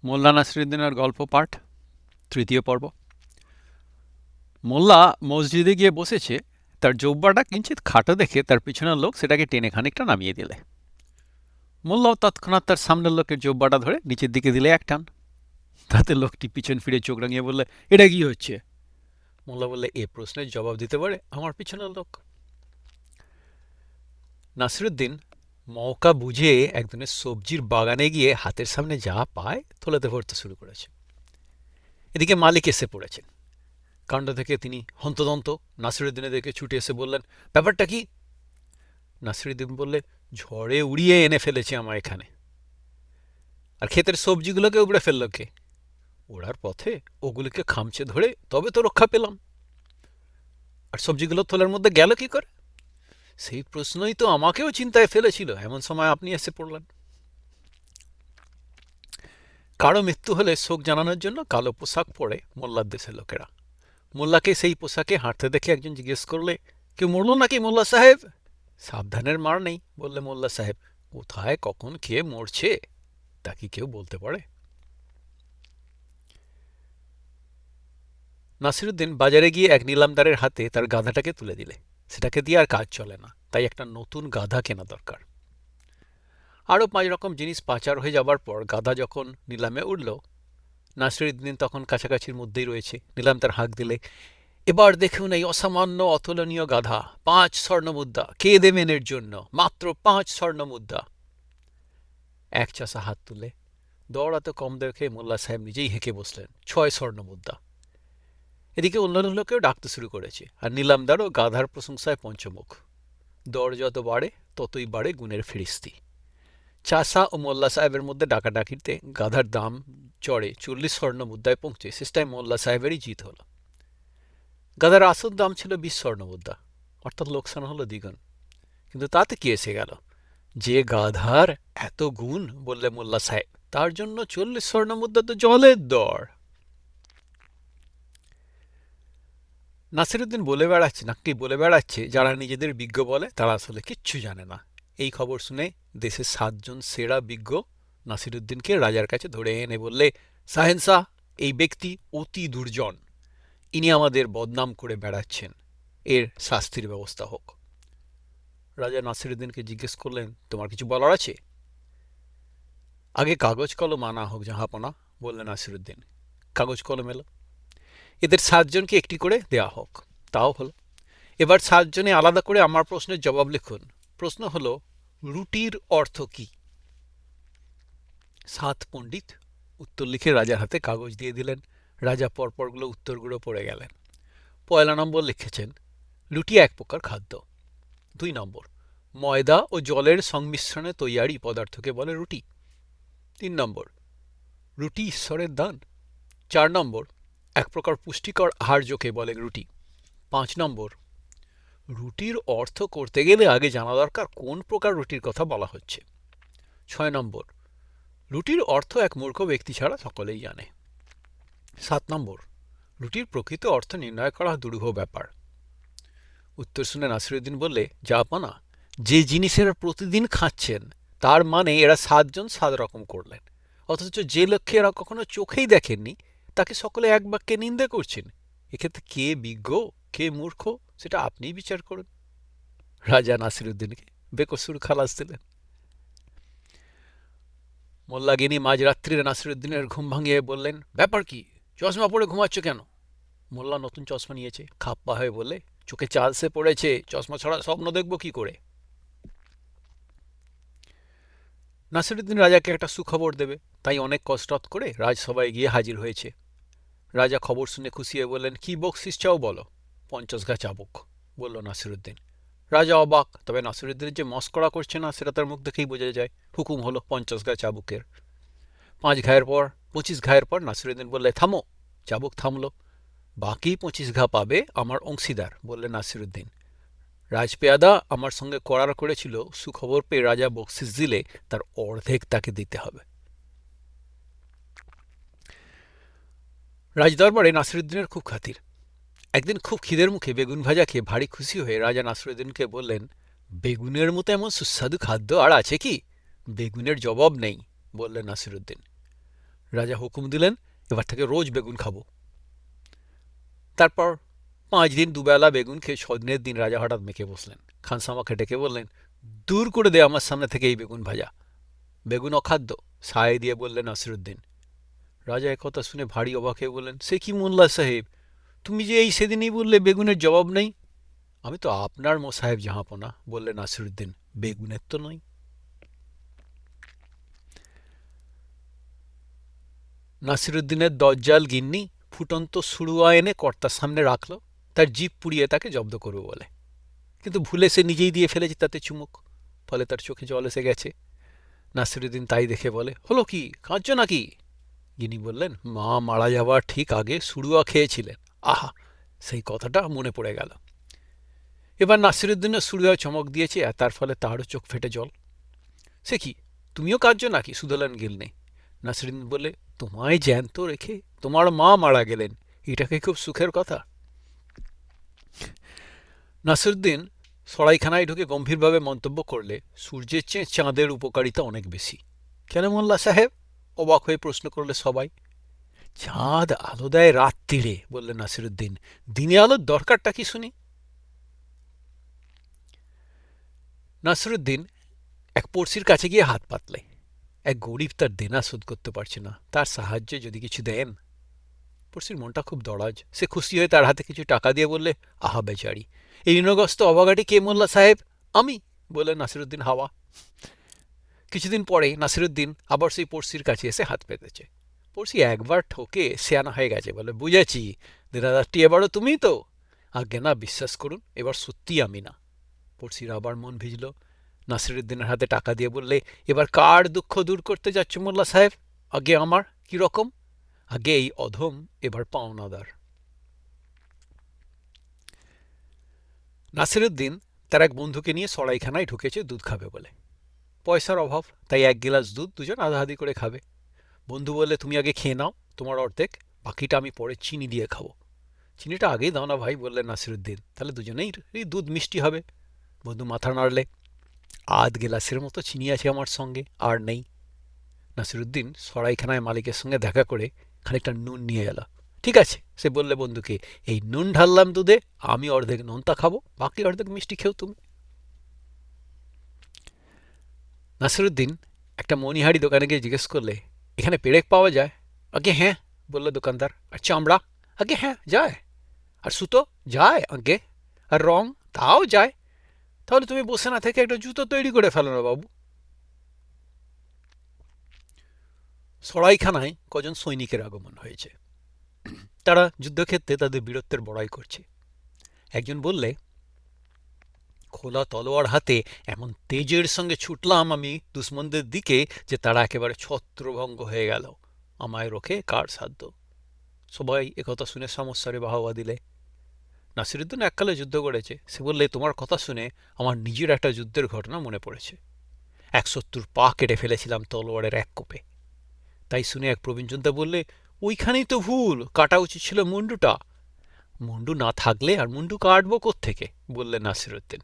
মোল্লা নাসিরুদ্দিনের গল্প পাঠ, তৃতীয় পর্ব। মোল্লা মসজিদে গিয়ে বসেছে। তার জোব্বাটা কিঞ্চিত খাটো দেখে তার পিছনের লোক সেটাকে টেনে খানিকটা নামিয়ে দিলে। মোল্লাও তৎক্ষণাৎ তার সামনের লোকের জোব্বাটা ধরে নিচের দিকে দিলে এক টান। তাতে লোকটি পিছন ফিরে চোখ রাঙিয়ে বললে, এটা কি হচ্ছে? মোল্লা বললে, এ প্রশ্নের জবাব দিতে পারে আমার পিছনের লোক। নাসিরুদ্দিন মওকা বুঝে একজনের সবজির বাগানে গিয়ে হাতের সামনে যা পায় থলেতে ভরতে শুরু করেছে। এদিকে মালিক এসে পড়েছেন। কাণ্ড থেকে তিনি হন্তদন্ত। নাসিরুদ্দিনের দিকে ছুটে এসে বললেন, ব্যাপারটা কি? নাসিরুদ্দিন বললে, ঝড়ে উড়িয়ে এনে ফেলেছে আমার এখানে। আর ক্ষেতের সবজিগুলোকে উবড়ে ফেলল কে? ওড়ার পথে ওগুলিকে খামচে ধরে তবে তো রক্ষা পেলাম। আর সবজিগুলো থলের মধ্যে গেল কি করে? সেই প্রশ্নই তো আমাকেও চিন্তায় ফেলেছিল, এমন সময় আপনি এসে পড়লেন। কারো মৃত্যু হলে শোক জানানোর জন্য কালো পোশাক পরে মোল্লার দেশের লোকেরা। মোল্লাকে সেই পোশাকে হাঁটতে দেখে একজন জিজ্ঞেস করলে, কেউ মরল নাকি মোল্লা সাহেব? সাবধানের মার নেই, বললে মোল্লা সাহেব। কোথায় কখন কে মরছে তা কি কেউ বলতে পারে? নাসিরুদ্দিন বাজারে গিয়ে এক নিলামদারের হাতে তার গাধাটাকে তুলে দিলে। সেটাকে দিয়ে আর কাজ চলে না, তাই একটা নতুন গাধা কেনা দরকার। আরও 5 রকম জিনিস পাচার হয়ে যাবার পর গাধা যখন নিলামে উঠল, নাসিরুদ্দিন তখন কাছাকাছির মধ্যেই রয়েছে। নিলামদার হাঁক দিলে, এবার দেখুন এই অসামান্য অতুলনীয় গাধা, 5 স্বর্ণমুদ্রা, কে দেবেন এর জন্য? মাত্র 5 স্বর্ণমুদ্রা। এক চাষা হাত তুলে। দর এত কম দেখে মোল্লা সাহেব নিজেই হেঁকে বসলেন, 6 স্বর্ণমুদ্রা। এদিকে অন্যান্য লোকেও ডাকতে শুরু করেছে, আর নিলামদারও গাধার প্রশংসায় পঞ্চমুখ। দর যত বাড়ে ততই বাড়ে গুণের ফিরিস্তি। চাষা ও মোল্লা সাহেবের মধ্যে ডাকাডাকিতে গাধার দাম চড়ে 40 স্বর্ণমুদ্রায় পৌঁছে শেষটায় মোল্লা সাহেবেরই জিত হলো। গাধার আসল দাম ছিল 20 স্বর্ণমুদ্রা, অর্থাৎ লোকসান হলো দ্বিগুণ। কিন্তু তাতে কি এসে গেল? যে গাধার এত গুণ, বললে মোল্লা সাহেব, তার জন্য 40 স্বর্ণমুদ্রা তো জলের দর। নাসিরুদ্দিন বলে বেড়াচ্ছে যারা নিজেদের বিজ্ঞ বলে তারা আসলে কিচ্ছু জানে না। এই খবর শুনে দেশের 7 জন সেরা বিজ্ঞ নাসিরুদ্দিনকে রাজার কাছে ধরে এনে বললে, সাহেনশাহ, এই ব্যক্তি অতি দুর্জন। ইনি আমাদের বদনাম করে বেড়াচ্ছেন, এর শাস্তির ব্যবস্থা হোক। রাজা নাসিরুদ্দিনকে জিজ্ঞেস করলেন, তোমার কিছু বলার আছে? আগে কাগজ কলম আনা হোক জাহাপনা, বললেন নাসিরুদ্দিন। কাগজ কলম এলো। এদের 7 জনকে একটি করে দেয়া হোক। তাও হলো। এবার 7 জনে আলাদা করে আমার প্রশ্নের জবাব লিখুন। প্রশ্ন হলো, রুটির অর্থ কি? 7 পণ্ডিত উত্তর লিখে রাজার হাতে কাগজ দিয়ে দিলেন। রাজা পরপরগুলো উত্তরগুলো পড়ে গেলেন। 1 নম্বর লিখেছেন, রুটি এক প্রকার খাদ্য। 2 নম্বর, ময়দা ও জলের সংমিশ্রণে তৈয়ারি পদার্থকে বলে রুটি। 3 নম্বর, রুটি ঈশ্বরের দান। 4 নম্বর, এক প্রকার পুষ্টিকর আহার্যকে বলে রুটি। 5 নম্বর, রুটির অর্থ করতে গেলে আগে জানা দরকার কোন প্রকার রুটির কথা বলা হচ্ছে। 6 নম্বর, রুটির অর্থ এক মূর্খ ব্যক্তি ছাড়া সকলেই জানে। 7 নম্বর, রুটির প্রকৃত অর্থ নির্ণয় করা দুরূহ ব্যাপার। উত্তর শুনে নাসিরুদ্দিন বললে, জাহাপনা, যে জিনিসেরা প্রতিদিন খাচ্ছেন তার মানে এরা 7 জন 7 রকম করলেন, অথচ যে লক্ষ্যে এরা কখনো চোখেই দেখেননি তাকে সকলে এক বাক্যে নিন্দে করছেন। এক্ষেত্রে কে বিজ্ঞ কে মূর্খ সেটা আপনিই বিচার করুন। রাজা নাসিরুদ্দিনকে বেকসুর খালাস দিলেন। মোল্লাগিনি মাঝরাত্রিরে নাসিরুদ্দিনের ঘুম ভাঙিয়ে বললেন, ব্যাপার কি? চশমা পরে ঘুমাচ্ছ কেন? মোল্লা নতুন চশমা নিয়েছে, খাপ্পা হয়ে বললে, চোখে চালসে পড়েছে, চশমা ছাড়া স্বপ্ন দেখব কি করে? নাসিরুদ্দিন রাজাকে একটা সুখবর দেবে, তাই অনেক কসরত করে রাজসভায় গিয়ে হাজির হয়েছে। রাজা খবর শুনে খুশি হয়ে বললেন, কি বকশিস চাও বলো? 50 ঘা চাবুক, বলল নাসিরুদ্দিন। রাজা অবাক, তবে নাসিরুদ্দিনের যে মস্করা করছে না সেটা তার মুখ দেখেই বোঝা যায়। হুকুম হলো 50 ঘা চাবুকের। 5 ঘায়ের পর 25 ঘায়ের পর নাসিরুদ্দিন বললে, থামো। চাবুক থামলো। বাকি 25 ঘা পাবে আমার অংশীদার, বললেন নাসিরুদ্দিন। রাজপেয়াদা আমার সঙ্গে করার করেছিল, সুখবর পেয়ে রাজা বকশিস দিলে তার অর্ধেক তাকে দিতে হবে। রাজদরবারে নাসিরুদ্দিনের খুব খাতির। একদিন খুব খিদের মুখে বেগুন ভাজা খেয়ে ভারী খুশি হয়ে রাজা নাসিরুদ্দিনকে বললেন, বেগুনের মতো এমন সুস্বাদু খাদ্য আর আছে কি? বেগুনের জবাব নেই, বললেন নাসিরুদ্দিন। রাজা হুকুম দিলেন, এবার থেকে রোজ বেগুন খাবো। তারপর 5 দিন দুবেলা বেগুন খেয়ে 6 দিনের দিন রাজা হঠাৎ মেখে বসলেন। খানসামাকে ডেকে বললেন, দূর করে দে আমার সামনে থেকে এই বেগুন ভাজা। বেগুন অখাদ্য, সায় দিয়ে বললেন নাসিরুদ্দিন। রাজা একথা শুনে ভারী অবাক হয়ে বললেন, সে কি মোল্লা সাহেব, তুমি যে এই সেদিনই বললে বেগুনের জবাব নেই। আমি তো আপনার মোসাহেব জাহাপনা, বললেন নাসিরুদ্দিন, বেগুনের তো নই। নাসিরুদ্দিনের দজ্জাল গিন্নি ফুটন্ত সুড়ুয়া এনে কর্তার সামনে রাখল, তার জিভ পুড়িয়ে তাকে জব্দ করবে বলে। কিন্তু ভুলে সে নিজেই দিয়ে ফেলেছে তাতে চুমুক, ফলে তার চোখে জল এসে গেছে। নাসিরুদ্দিন তাই দেখে বলে, হলো কি, কাঁদছ নাকি? গিনি বললেন, মা মারা যাওয়ার ঠিক আগে সুড়ুয়া খেয়েছিলেন। আহা, সেই কথাটা মনে পড়ে গেল। এবার নাসিরুদ্দিনের সুড়ুয়া চমক দিয়েছে, আর তার ফলে তারও চোখ ফেটে জল। সে কি, তুমিও কাঁদছ নাকি? শুধলেন গিলনে। নাসিরুদ্দিন বলে, তোমায় জ্যান্ত রেখে তোমার মা মারা গেলেন, এটাকে খুব সুখের কথা। নাসিরুদ্দিন সরাইখানায় ঢুকে গম্ভীরভাবে মন্তব্য করলে, সূর্যের চেয়ে চাঁদের উপকারিতা অনেক বেশি। কেন মোল্লা সাহেব? অবাক হয়ে প্রশ্ন করলে সবাই। চাঁদ আলো দেয় রাত্রিরে, বললেন নাসিরুদ্দিন, দিনে আলোর দরকারটা কি শুনি? নাসিরুদ্দিন এক পড়শির কাছে গিয়ে হাত পাতলে। এক গরিব তার দেনা শোধ করতে পারছে না, তার সাহায্যে যদি কিছু দেন। পড়শির মনটা খুব দরাজ, সে খুশি হয়ে তার হাতে কিছু টাকা দিয়ে বললে, আহা বেচারি, এই ঋণগ্রস্ত অভাগাটি কে মোল্লা সাহেব? আমি, বললেন নাসিরুদ্দিন হাওয়া। কিছুদিন পরে নাসিরুদ্দিন আবার সেই পড়শির কাছে এসে হাত পেতেছে। পড়শি একবার ঠকে সেয়ানা হয়ে গেছে, বলে, বুঝেছি, দেনাদারটি এবারও তুমিই তো? আজ্ঞে না, বিশ্বাস করুন, এবার সত্যি আমি না। পড়শির আবার মন ভিজল, নাসিরুদ্দিনের হাতে টাকা দিয়ে বললে, এবার কার দুঃখ দূর করতে যাচ্ছ মোল্লা সাহেব? আগে আমার কি রকম? আগে এই অধম এবার পাওনাদার। নাসিরুদ্দিন তার এক বন্ধুকে নিয়ে সরাইখানায় ঢুকেছে দুধ খাবে বলে। পয়সার অভাব, তাই 1 গিলাস দুধ দুজন আধাআধি করে খাবে। বন্ধু বললে, তুমি আগে খেয়ে নাও, তোমার অর্ধেক, বাকিটা আমি পরে চিনি দিয়ে খাবো। চিনিটা আগেই দাও না ভাই, বললেন নাসিরুদ্দিন, তাহলে দুজনেই দুধ মিষ্টি হবে। বন্ধু মাথা নাড়লে, 1/2 গিলাসের মতো চিনি আছে আমার সঙ্গে, আর নেই। নাসিরুদ্দিন সরাইখানায় মালিকের সঙ্গে দেখা করে খানিকটা নুন নিয়ে এল। ঠিক আছে, সে বললে বন্ধুকে, এই নুন ঢাললাম দুধে, আমি অর্ধেক নোনতা খাবো, বাকি অর্ধেক মিষ্টি খেও তুমি। নাসিরুদ্দিন একটা মণিহারি দোকানে গিয়ে জিজ্ঞেস করলে, এখানে পেরেক পাওয়া যায়? আগে হ্যাঁ, বলল দোকানদার। আর চামড়া? আগে হ্যাঁ যায়। আর সুতো? যায় আগে। আর রং? তাও যায়। তাহলে তুমি বসে না থেকে একটা জুতো তৈরি করে ফেলো না বাবু। সরাইখানায় কজন সৈনিকের আগমন হয়েছে। তারা যুদ্ধক্ষেত্রে তাদের বীরত্বের বড়াই করছে। একজন বললে, খোলা তলোয়ার হাতে এমন তেজের সঙ্গে ছুটলাম আমি দুশ্মনদের দিকে যে তারা একেবারে ছত্রভঙ্গ হয়ে গেল। আমায় রোখে কার সাধ্য? সবাই একথা শুনে সমস্যারে বাহবা দিলে। নাসিরুদ্দিন এককালে যুদ্ধ করেছে, সে বললে, তোমার কথা শুনে আমার নিজের একটা যুদ্ধের ঘটনা মনে পড়েছে। 170 পা কেটে ফেলেছিলাম তলোয়ারের এক কোপে। তাই শুনে এক প্রবীণ যোদ্ধা বললে, ওইখানেই তো ভুল, কাটা উচিত ছিল মুন্ডুটা। মুন্ডু না থাকলে আর মুন্ডু কাটবো কোত্থেকে, বললেন নাসিরুদ্দিন।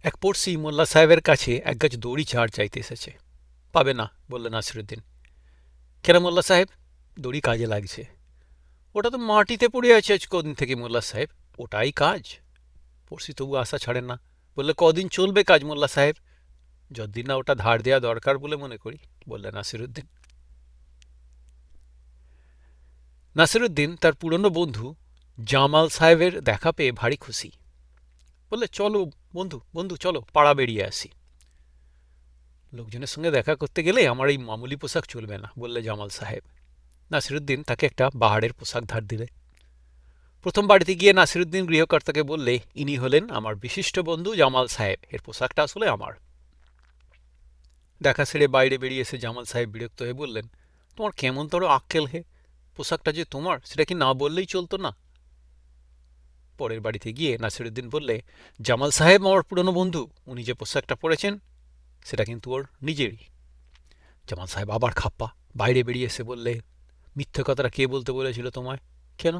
এক পড়শি মোল্লা সাহেবের কাছে এক গাছ দড়ি ঝাড় চাইতে এসেছে। পাবে না, বললেন নাসিরুদ্দিন। কেন মোল্লা সাহেব? দড়ি কাজে লাগছে। ওটা তো মাটিতে পড়ে আছে আজ কদিন থেকে মোল্লা সাহেব, ওটাই কাজ। পড়শি তবু আশা ছাড়েন না, বললে, কদিন চলবে কাজ মোল্লা সাহেব? যতদিন না ওটা ধার দেওয়া দরকার বলে মনে করি, বললেন নাসিরুদ্দিন। নাসিরুদ্দিন তার পুরনো বন্ধু জামাল সাহেবের দেখা পেয়ে ভারী খুশি। বললে, চলো বন্ধু, বন্ধু চলো পাড়া বেরিয়ে আসি। লোকজনের সঙ্গে দেখা করতে গেলে আমার এই মামুলি পোশাক চলবে না, বললে জামাল সাহেব। নাসিরুদ্দিন তাকে একটা বাহারের পোশাক ধার দিলে। প্রথম বাড়িতে গিয়ে নাসিরুদ্দিন গৃহকর্তাকে বললে, ইনি হলেন আমার বিশিষ্ট বন্ধু জামাল সাহেব, এর পোশাকটা আসলে আমার। দেখা সেরে বাইরে বেরিয়ে এসে জামাল সাহেব বিরক্ত হয়ে বললেন, তোমার কেমন তর আক্কেল হে, পোশাকটা যে তোমার সেটা কি না বললেই চলতো না? পরের বাড়িতে গিয়ে নাসিরুদ্দিন বললে, জামাল সাহেব আমার পুরনো বন্ধু, উনি যে পোশাকটা পরেছেন সেটা কিন্তু ওর নিজেরই। জামাল সাহেব আবার খাপ্পা, বাইরে বেরিয়ে এসে বললে, মিথ্যে কথাটা কে বলতে বলেছিল তোমায়? কেন?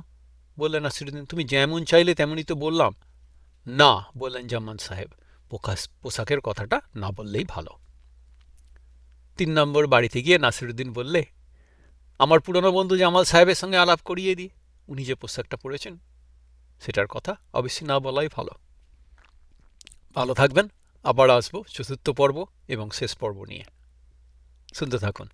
বললেন নাসিরুদ্দিন, তুমি যেমন চাইলে তেমনই তো বললাম। না, বললেন জামান সাহেব, পোশাকের কথাটা না বললেই ভালো। 3 নম্বর বাড়িতে গিয়ে নাসিরুদ্দিন বললে, আমার পুরনো বন্ধু জামাল সাহেবের সঙ্গে আলাপ করিয়ে দিই, উনি যে পোশাকটা পরেছেন সেটার কথা অবশ্যই না বলাই ভালো। ভালো থাকবেন। আবার আসবো চতুর্থ পর্ব এবং শেষ পর্ব নিয়ে। শুনতে থাকুন।